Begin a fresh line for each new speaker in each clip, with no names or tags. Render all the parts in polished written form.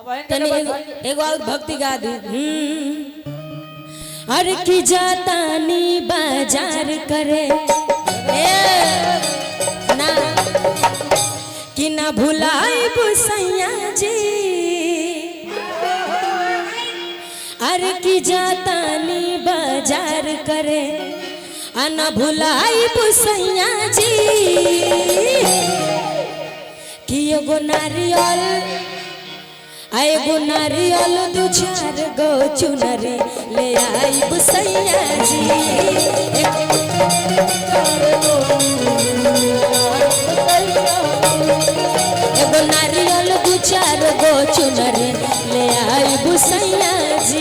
तनी एगो और भक्ति गा दी। हर की जातानी बाजार करे ना कि ना भुलाई बुसैया जी। हर की जातानी बाजार करे ना भुलाई बुसैया जी। कि एगो नारियल दू चार गो चुनरी ले आई बुसैया जी। एगो नारियल दू चार गो चुनरी ले आई बुसैया जी।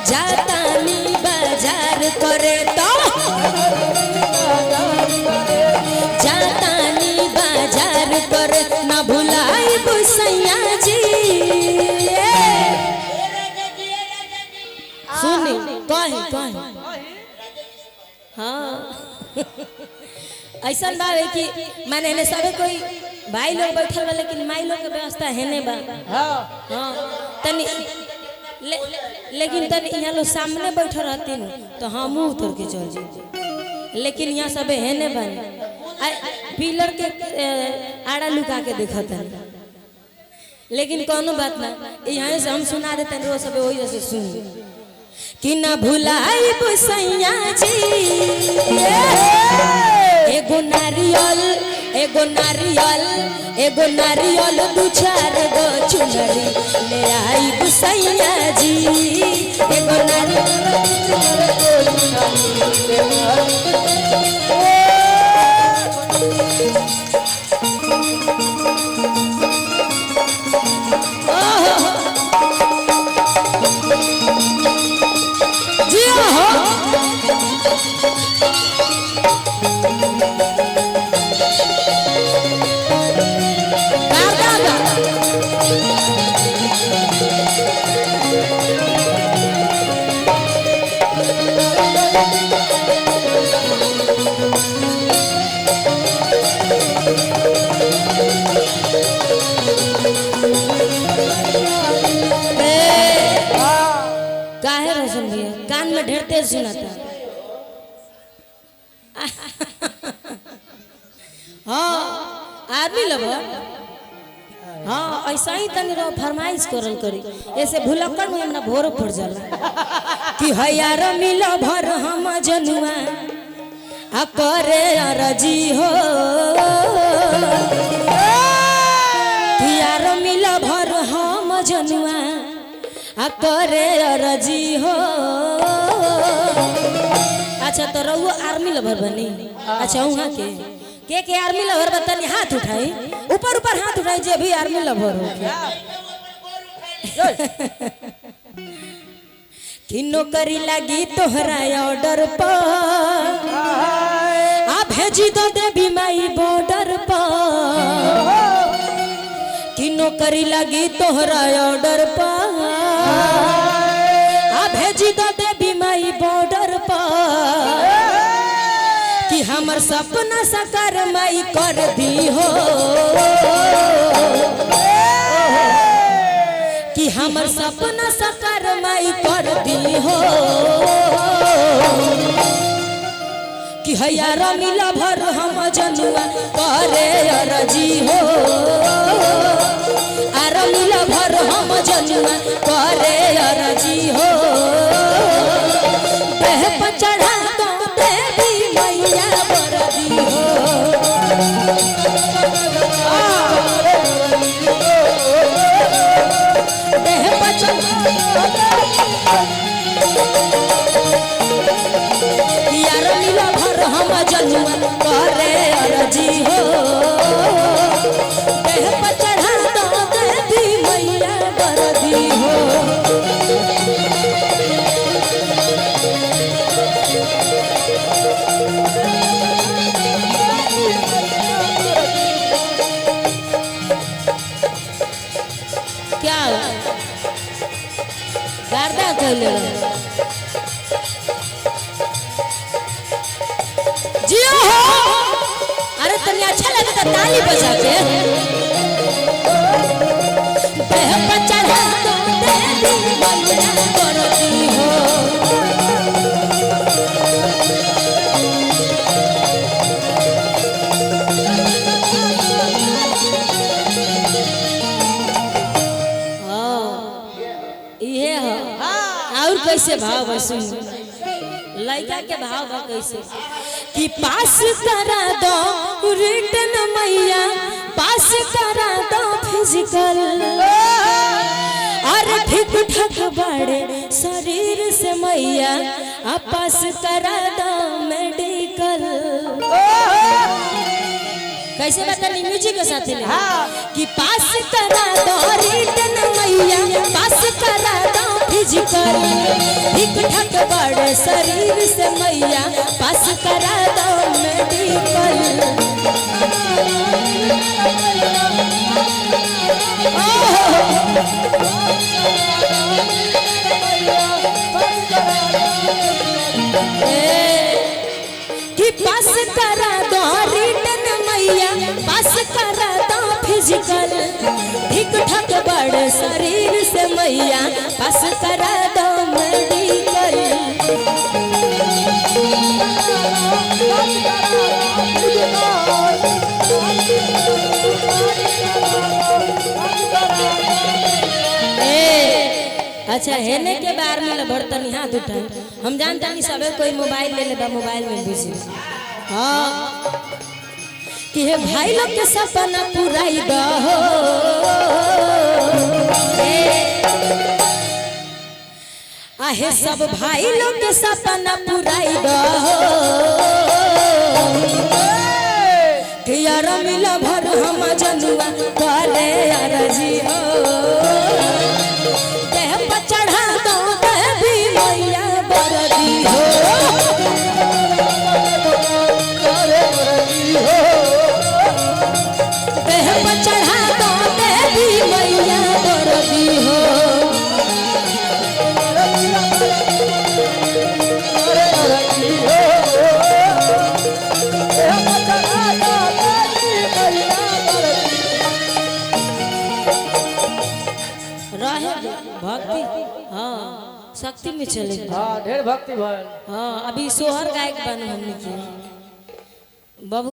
जातानी बाजार करे तो जातानी बाजार करे ना भुलाई बुसैया जी। सुनी कहीं हाँ ऐसा बा कि माने ने सब कोई भाई लोग बैठल बा लेकिन माई लोग के व्यवस्था है ने बा। हाँ तनी लेकिन तनी यहाँ लोग सामने बैठल रहती न तो हम उतर के चल जाते। लेकिन यहाँ सब है ने बने पिलर के आड़ा लुका के देखता है। लेकिन कोनो बात ना यहाँ से हम सुना देते हैं वो सब वही जैसे सुन कि ना भुलाई बुसैया जी। एगो नारियल दू चार गो चुनरी ले आई बुसैया जी। एगो नारियल काहे रोशन भैया कान में ढेर तेज सुनाता। हाँ आदमी लब हाँ ऐसा ही तनी रो फरमाइश करल करी ऐसे भुलक्कड़ में हमरा भोर पड़ जाला कि है यार मिलो भर हम जनुआ आ करे अरजी हो। कि यार मिलो भर हम जनुआ आ करे अरजी हो। अच्छा तो रहुआ आर्मी लवर बनी। अच्छा वहाँ के आर्मी लवर बतानी हाथ उठाई ऊपर हाथ उठाई जे भी आर्मी लवर हो कि नौकरी लगी तोहरा ऑर्डर पर आ भेजी दो देवी माई बॉर्डर पर। कि नौकरी लगी तोहरा ऑर्डर पर आ भेजी दो देवी माई बॉर्डर पर। कि हमर सपना साकार माई कर दी हो। कि हमर सपना साकार माई कर दी हो। कि हैया रमिला भर हम जनुआ करे अरजी हो। रमिला भर हम जनुआ करे अरजी हो। देह पर चढ़ा तो देवी मैया बरदी हो। देह पर यार मिला भर हम जनुआ करे अरजी हो। देह पर चढ़ा तो देवी मैया बरदी हो। क्या गार्दा कहले जियो हो। ताली बजा के देह पर चढ़ा दो देवी मैया बरती हो। ये हो और कैसे भाव सुन लड़का के भाव बा कैसे कि पास करा दो रिटर्न मैया पास करा दो फिजिकल और ठीक ठाक बड़े शरीर से मैया पास करा दो मेडिकल। कैसे बतानी म्यूजिक के साथ कि पास करा दो रिटर्न मैया पास करा दो फिजिकल ठीक ठाक बड़े शरीर से मैया पास करा दो मेडिकल। कि पास करा दो रिटर्न मैया पास करा दो फिजिकल ठीक ठाक बड़े शरीर से मैया पास करा दो मेडिकल। अच्छा हेने के बार में बर्तन हाथ उठा हम जानता नहीं सबे कोई मोबाइल ले लेबा मोबाइल में बिजी। हाँ कि हे भाई लोग के सपना पुराई दो आहे सब भाई लोग के सपना पुराई दो कि यार मिला भर हम जनुआ करे अरजी हो। देह पर चढ़ा दो देवी मैया बरदी हो। देह पर चढ़ा दो देवी मैया बरदी हो। भक्ति हाँ शक्ति में चले
हाँ ढेर भक्ति भाई।
हाँ अभी सोहर गायक बन हमने की बाबू।